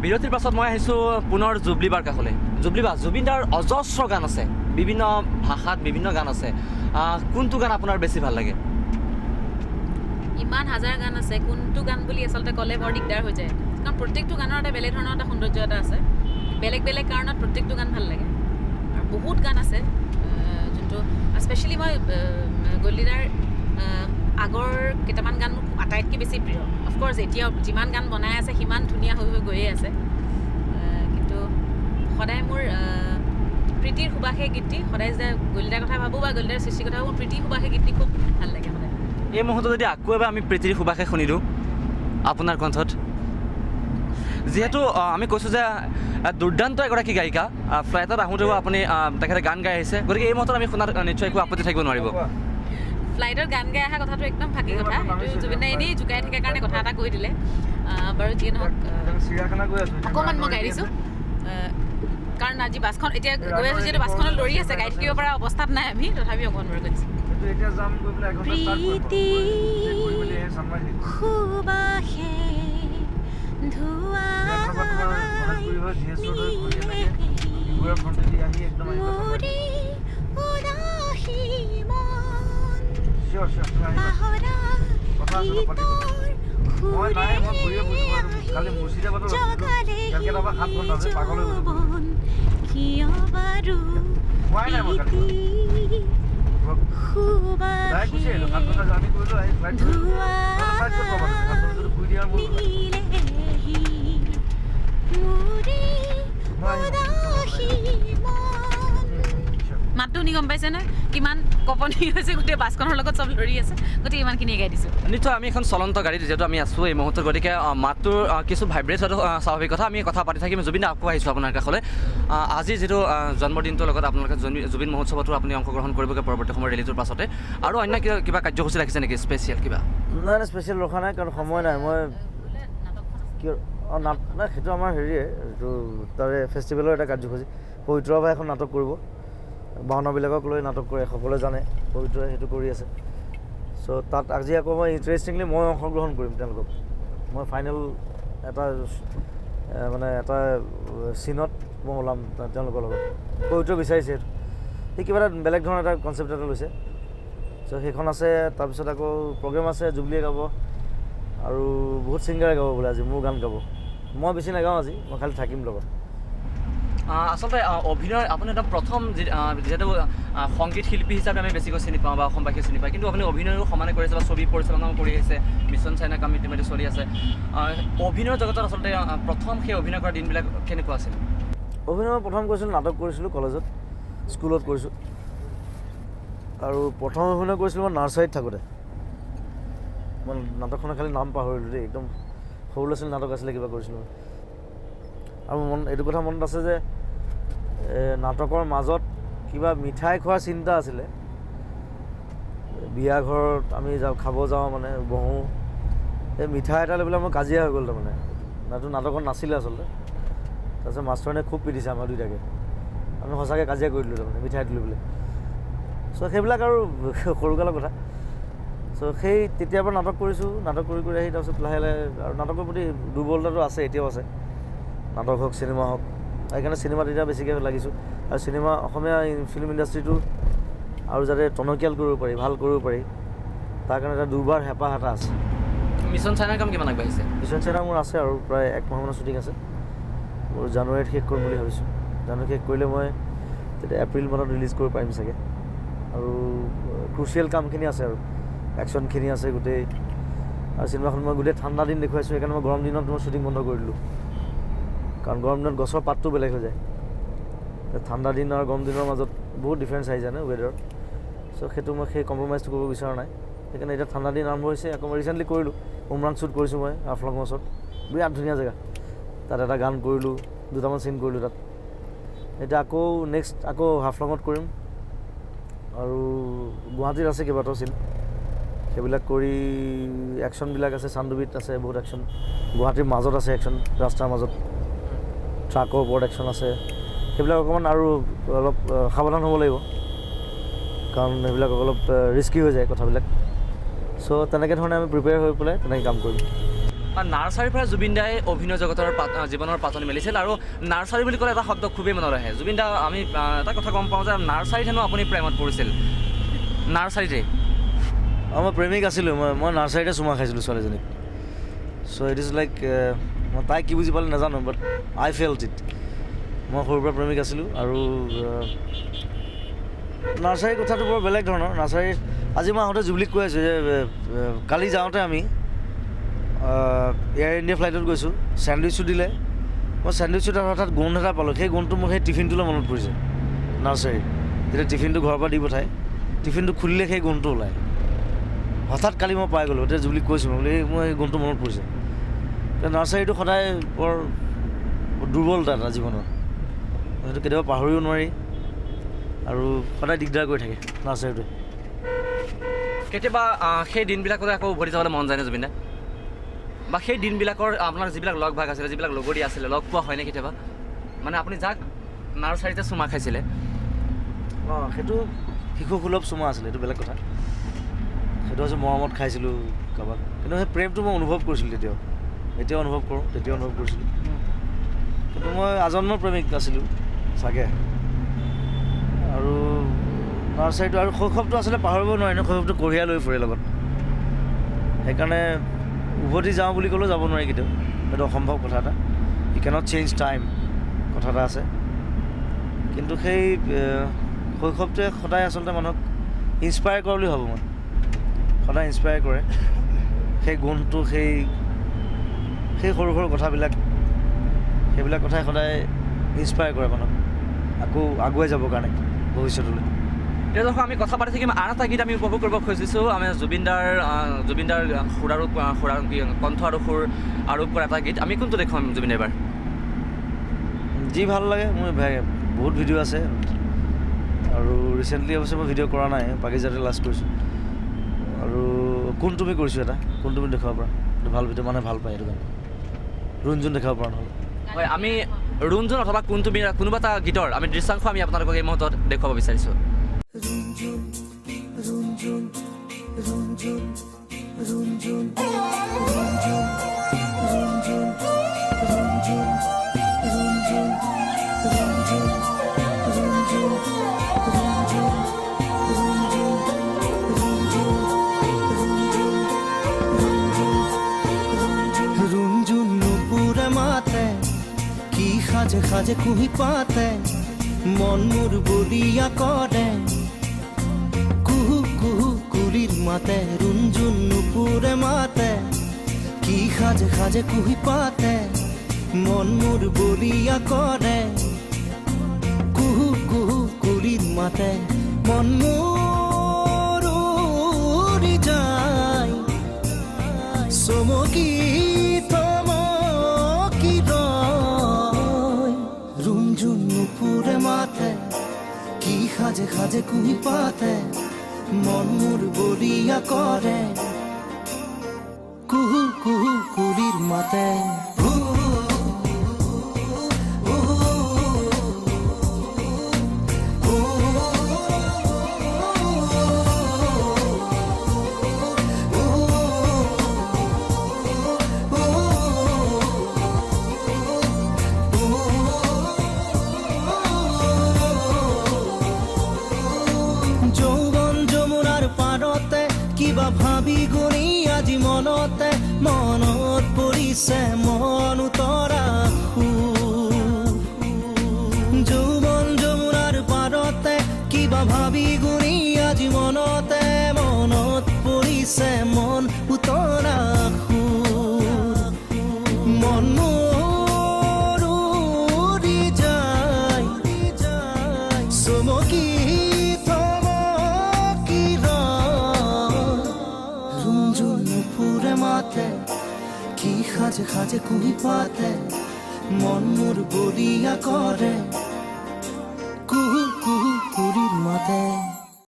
বিৰতিৰ পাছত মই আহিছোঁ পুনৰ জুবলি বাৰ কাষলৈ। জুবিন দাৰ অজস্ৰ গান আছে, বিভিন্ন ভাষাত বিভিন্ন গান আছে। কোনটো গান আপোনাৰ বেছি ভাল লাগে? ইমান হাজাৰ গান আছে, কোনটো গান বুলি আচলতে ক'লে বৰ দিগদাৰ হৈ যায়, কাৰণ প্ৰত্যেকটো গানৰ এটা বেলেগ ধৰণৰ এটা সৌন্দৰ্য এটা আছে। বেলেগ বেলেগ কাৰণত প্ৰত্যেকটো গান ভাল লাগে আৰু বহুত গান আছে যোনটো স্পেচিয়েলি মই গল্লিদাৰ আগৰ কেইটামান গান মোৰ আটাইতকৈ বেছি প্ৰিয়। অফক'ৰ্ছ এতিয়া যিমান গান বনাই আছে সিমান ধুনীয়া হৈ গৈয়ে আছে, কিন্তু সদায় মোৰ প্ৰীতিৰ সুবাসে গীতটি, সদায় যে গল্লিদাৰ কথা ভাবোঁ বা গল্লিদাৰ সৃষ্টিৰ কথা ভাবোঁ, প্ৰীতিৰ সুবাসে গীতটি খুব ভাল লাগে সদায়। এই মুহূৰ্তত যদি আকৌ এবাৰ আমি প্ৰীতিৰ সুবাসে শুনি দিওঁ আপোনাৰ কণ্ঠত, যিহেতু আমি কৈছোঁ যে দুৰ্দান্ত এগৰাকী গায়িকা, ফ্লাইটত আহোঁতেও আপুনি তেখেতে গান গাই আহিছে, গতিকে এই মুহূৰ্তত আমি শুনাত নিশ্চয় একো আপত্তি থাকিব নোৱাৰিব। ফ্লাইটত গান গাই অহা কথাটো একদম ফাঁকি কথা, সেইটো জুবিন দাই এনেই জোকাই থাকে কাৰণে কথা এটা কৈ দিলে। বাৰু যিয়ে নহওক অকণমান মই গাই দিছোঁ, কাৰণ আজি বাছখন এতিয়া গৈ আছোঁ যিহেতু বাছখনত লৰি আছে, গাড়ী থাকিব পৰা অৱস্থাত নাই আমি, তথাপি অকণমান বাৰু কৈছোঁ। প্ৰীতি সুবাসে মাতটো শুনি গম পাইছে নহয় কিমান কঁপনি হৈছে, গোটেই বাছখনৰ লগত চব লৰি আছে, গতিকে ইমানখিনিয়ে গাই দিছোঁ। নিশ্চয় আমি এখন চলন্ত গাড়ীত যিহেতু আমি আছোঁ এই মুহূৰ্তত, গতিকে মাতটোৰ কিছু ভাইব্ৰেট হোৱাটো স্বাভাৱিক কথা। আমি কথা পাতি থাকিম। জুবিন দা আকৌ আহিছোঁ আপোনাৰ কাষলৈ। আজি যিটো জন্মদিনটোৰ লগত আপোনালোকে জুবিন মহোৎসৱতো আপুনি অংশগ্ৰহণ কৰিবগৈ পৰৱৰ্তী সময়ৰ ৰেলীটোৰ পাছতে, আৰু অন্য কিবা কাৰ্যসূচী ৰাখিছে নেকি স্পেচিয়েল কিবা? নাই নাই, স্পেচিয়েল ৰখা নাই, কাৰণ সময় নাই। মই নাই, সেইটো আমাৰ হেৰিয়ে, এইটো তাৰে ফেষ্টিভেলৰ এটা কাৰ্যসূচী। পবিত্ৰ বাই এখন নাটক কৰিব, বাহনাবিলাকক লৈ নাটক কৰে, সকলোৱে জানে পবিত্ৰই সেইটো কৰি আছে। চ' তাত আজি আকৌ মই ইণ্টাৰেষ্টিংলি মই অংশগ্ৰহণ কৰিম তেওঁলোকক। মই ফাইনেল এটা মানে এটা চিনত মই ওলাম তেওঁলোকৰ লগত। পবিত্ৰ বিচাৰিছে সেইটো, সি কিবা এটা বেলেগ ধৰণৰ এটা কনচেপ্ট এটা লৈছে। চ' সেইখন আছে, তাৰপিছত আকৌ প্ৰগ্ৰেম আছে, জুবলিয়ে গাব আৰু বহুত ছিংগাৰে গাব বোলে আজি, মোৰ গান গাব। মই বেছি নাগাওঁ আজি, মই খালি থাকিম লগত। আচলতে অভিনয় আপুনি একদম প্ৰথম যিহেতু সংগীত শিল্পী হিচাপে আমি বেছিকৈ চিনি পাওঁ বা অসমবাসীয়ে চিনি পায়, কিন্তু আপুনি অভিনয়ো সমানে কৰিছে বা ছবি পৰিচালনাও কৰি আহিছে, মিছন চাইনা কাম ইতিমধ্যে চলি আছে। অভিনয়ৰ জগতত আচলতে প্ৰথম সেই অভিনয় কৰা দিনবিলাক কেনেকুৱা আছিল? অভিনয় প্ৰথম কৰিছিলোঁ, নাটক কৰিছিলোঁ কলেজত, স্কুলত কৰিছোঁ। আৰু প্ৰথম অভিনয় কৰিছিলোঁ মই নাৰ্চাৰীত থাকোঁতে। মই নাটকখনৰ খালি নাম পাহৰিলোঁ দেই, একদম সৰু ল'ৰা ছোৱালী নাটক আছিলে, কিবা কৰিছিলোঁ। আৰু এইটো কথা মনত আছে যে নাটকৰ মাজত কিবা মিঠাই খোৱাৰ চিন্তা আছিলে। বিয়া ঘৰত আমি খাব যাওঁ, মানে বহোঁ, এই মিঠাই এটা লৈ পেলাই মই কাজিয়া হৈ গ'ল। তাৰমানে নাটকত নাছিলে আচলতে। তাৰপিছত মাষ্টৰনে খুব পিটিছে আমাৰ দুইটাকে, আমি সঁচাকৈ কাজিয়া কৰি দিলোঁ তাৰমানে মিঠাইটো লৈ পেলাই। চ' সেইবিলাক আৰু সৰুকালৰ কথা। চ' সেই তেতিয়াৰ পৰা নাটক কৰিছোঁ, নাটক কৰি আহি তাৰপিছত লাহে লাহে আৰু নাটকৰ প্ৰতি দুৰ্বলতাটো আছে, এতিয়াও আছে। নাটক হওক, চিনেমা হওক, সেইকাৰণে চিনেমাত এতিয়া বেছিকৈ লাগিছোঁ। আৰু চিনেমা অসমীয়া ফিল্ম ইণ্ডাষ্ট্ৰিটো আৰু যাতে টনকিয়াল কৰিব পাৰি, ভাল কৰিব পাৰি, তাৰ কাৰণে এটা দুৰ্বাৰ হেঁপাহ এটা আছে। মিছন চাইনাৰ কাম কিমান আগবাঢ়িছে? মিছন চাইনা মোৰ আছে আৰু প্ৰায় 1 মাহমানৰ শ্বুটিং আছে। মোৰ জানুৱাৰীত শেষ কৰিম বুলি ভাবিছোঁ। জানুৱাৰীত শেষ কৰিলে মই তেতিয়া এপ্ৰিল মানত ৰিলিজ কৰিব পাৰিম চাগে। আৰু ক্ৰুচিয়েল কামখিনি আছে আৰু একশ্যনখিনি আছে গোটেই। আৰু চিনেমাখন মই গোটেই ঠাণ্ডা দিন দেখুৱাইছোঁ, সেইকাৰণে মই গৰম দিনত মই শ্বুটিং বন্ধ কৰি দিলোঁ, কাৰণ গৰম দিনত গছৰ পাতটো বেলেগ হৈ যায়। ঠাণ্ডা দিন আৰু গৰম দিনৰ মাজত বহুত ডিফাৰেঞ্চ আহি যায় ন ৱেডাৰত। চ' সেইটো মই সেই কম্প্ৰমাইজটো কৰিব বিচৰা নাই। সেইকাৰণে এতিয়া ঠাণ্ডা দিন আৰম্ভ হৈছে। আকৌ মই ৰিচেণ্টলি কৰিলোঁ উমৰাং শ্বুট কৰিছোঁ মই হাফলঙৰ ওচৰত, বিৰাট ধুনীয়া জেগা। তাত এটা গান কৰিলোঁ, 2টামান চিন কৰিলোঁ তাত। এতিয়া আকৌ নেক্সট আকৌ হাফলঙত কৰিম, আৰু গুৱাহাটীত আছে কেইবাটাও চিন, সেইবিলাক কৰি একশ্যনবিলাক আছে। চান্দুবিত আছে বহুত একশ্যন, গুৱাহাটীৰ মাজত আছে একশ্যন, ৰাস্তাৰ মাজত ট্ৰাকৰ ওপৰত একশ্যন আছে। সেইবিলাক অকণমান আৰু অলপ সাৱধান হ'ব লাগিব, কাৰণ সেইবিলাক অলপ ৰিস্কি হৈ যায় কথাবিলাক। চ' তেনেকৈ ধৰণে আমি প্ৰিপেয়াৰ হৈ পেলাই তেনেকৈ কাম কৰিম। নাৰ্চাৰীৰ পৰা জুবিন দাই অভিনয় জগতৰ জীৱনৰ পাতনি মেলিছিল আৰু নাৰ্চাৰী বুলি ক'লে এটা শব্দ খুবেই মনত আহে। জুবিন দা আমি এটা কথা গম পাওঁ যে নাৰ্চাৰীত হেনো আপুনি প্ৰেমত পৰিছিল, নাৰ্চাৰীতে। মই প্ৰেমিক আছিলোঁ, মই নাৰ্চাৰীতে চুমা খাইছিলোঁ ছোৱালীজনীক। চ' ইট ইজ লাইক মই তাই কি বুজি পালে নাজানো, বাট আই ফেল্ট ইট। মই সৰুৰ পৰা প্ৰেমিক আছিলোঁ আৰু নাৰ্চাৰীৰ কথাটো বৰ বেলেগ ধৰণৰ। নাৰ্চাৰীৰ আজি মই আহোঁতে জুবলিক কৈ আছোঁ যে কালি যাওঁতে আমি এয়াৰ ইণ্ডিয়া ফ্লাইটত গৈছোঁ, চেণ্ডউইচো দিলে। মই চেণ্ডউইচটো হঠাৎ গোন্ধ এটা পালোঁ, সেই গোন্ধটো মোৰ সেই টিফিনটোলৈ মনত পৰিছে। নাৰ্চাৰীৰ যেতিয়া টিফিনটো ঘৰৰ পৰা দি পঠায়, টিফিনটো খুলিলে সেই গোন্ধটো ওলায়। হঠাৎ কালি মই পাই গ'লোঁ, এতিয়া জুবলিক কৈছোঁ মই বোলে মোৰ এই গোন্ধটো মনত পৰিছে। নাৰ্চাৰীটো সদায় বৰ দুৰ্বলতা এটা জীৱনৰ, সেইটো কেতিয়াবা পাহৰিব নোৱাৰি আৰু সদায় দিগদাৰ কৰি থাকে নাৰ্চাৰীটোৱে। কেতিয়াবা সেই দিনবিলাকলৈ আকৌ উভতি যাবলৈ মন যায় নে জুবিন দা? বা সেই দিনবিলাকৰ আপোনাৰ যিবিলাক লগ ভাগ আছিলে, যিবিলাক লগৰী আছিলে, লগ পোৱা হয়নে কেতিয়াবা? মানে আপুনি যাক নাৰ্চাৰীতে চুমা খাইছিলে। সেইটো শিশুসুলভ চুমা আছিলে, সেইটো বেলেগ কথা। সেইটো হৈছে মৰমত খাইছিলোঁ কাৰোবাক, কিন্তু সেই প্ৰেমটো মই অনুভৱ কৰিছিলোঁ তেতিয়াও, এতিয়াও অনুভৱ কৰোঁ, তেতিয়াও অনুভৱ কৰিছিলোঁ। কিন্তু মই আজন্মৰ প্ৰেমিক আছিলোঁ চাগে। আৰু নাৰ্চাৰীটো আৰু শৈশৱটো আচলতে পাহৰিব নোৱাৰি ন, শৈশৱটো কঢ়িয়াই লৈ ফুৰে লগত। সেইকাৰণে উভতি যাওঁ বুলি ক'লেও যাব নোৱাৰি কেতিয়াও, সেইটো অসম্ভৱ কথা এটা। ইউ কেনট চেঞ্জ টাইম কথা এটা আছে। কিন্তু সেই শৈশৱটোৱে সদায় আচলতে মানুহক ইনস্পায়াৰ কৰে বুলি ভাবোঁ মই, সদায় ইনস্পায়াৰ কৰে। সেই গুণটো, সেই সৰু সৰু কথাবিলাক, সেইবিলাক কথাই সদায় ইনস্পায়াৰ কৰে মানুহক আকৌ আগুৱাই যাবৰ কাৰণে ভৱিষ্যতলৈ। এতিয়া দেখোন আমি কথা পাতি থাকিম, আন এটা গীত আমি উপভোগ কৰিব খুজিছোঁ। আমি জুবিন দাৰ সুৰ আৰু কণ্ঠ আৰু সুৰ আৰোপ কৰা এটা গীত। আমি কোনটো দেখুৱাম জুবিন দাৰ এবাৰ? যি ভাল লাগে। মোৰ বহুত ভিডিঅ' আছে আৰু ৰিচেণ্টলি অৱশ্যে মই ভিডিঅ' কৰা নাই, পাকিজাতে লাষ্ট কৰিছোঁ। আৰু কোন তুমি কৰিছোঁ এটা, কোন তুমি দেখাব পৰা, এইটো ভাল ভিডিঅ', মানে ভাল পায় সেইটো গান। ৰুণজুন দেখাব পৰা নহ'লে হয়, আমি ৰুণজুন অথবা কোন তুমি কোনোবা এটা গীতৰ আমি দৃশ্যাংশ আমি আপোনালোকক এই মুহূৰ্তত দেখুৱাব বিচাৰিছোঁ। সাজে সাজে কুহি পাতে মন মোৰ বলিয়া কৰে, কুহু কুহু কুলিৰ মাতে ৰুণজুন নুপুৰে মাতে। কি সাজে সাজে কুহি পাতে মন মোৰ বলিয়া কৰে, কুহু কুহু কুলিৰ মাতে মন মোৰ উৰি যায় চমকি নুপুরে মাথে। কি সাজে সাজে কুহি পাতে মন মোর বলিয়া করে, কুহু কুহু কুলির মাতে। কিবা ভাবি গুণি আজি মনতে মনত পৰিছে মন উতৰা যৌৱন যমুনাৰ পাৰতে। কিবা ভাবি গুণি আজি মনতে মনত পৰিছে মন উতৰা মন মোৰ উৰি যায় চমকি মাতে। কি সাজে সাজে কুহি পাতে মন মোৰ বলিয়া কৰে,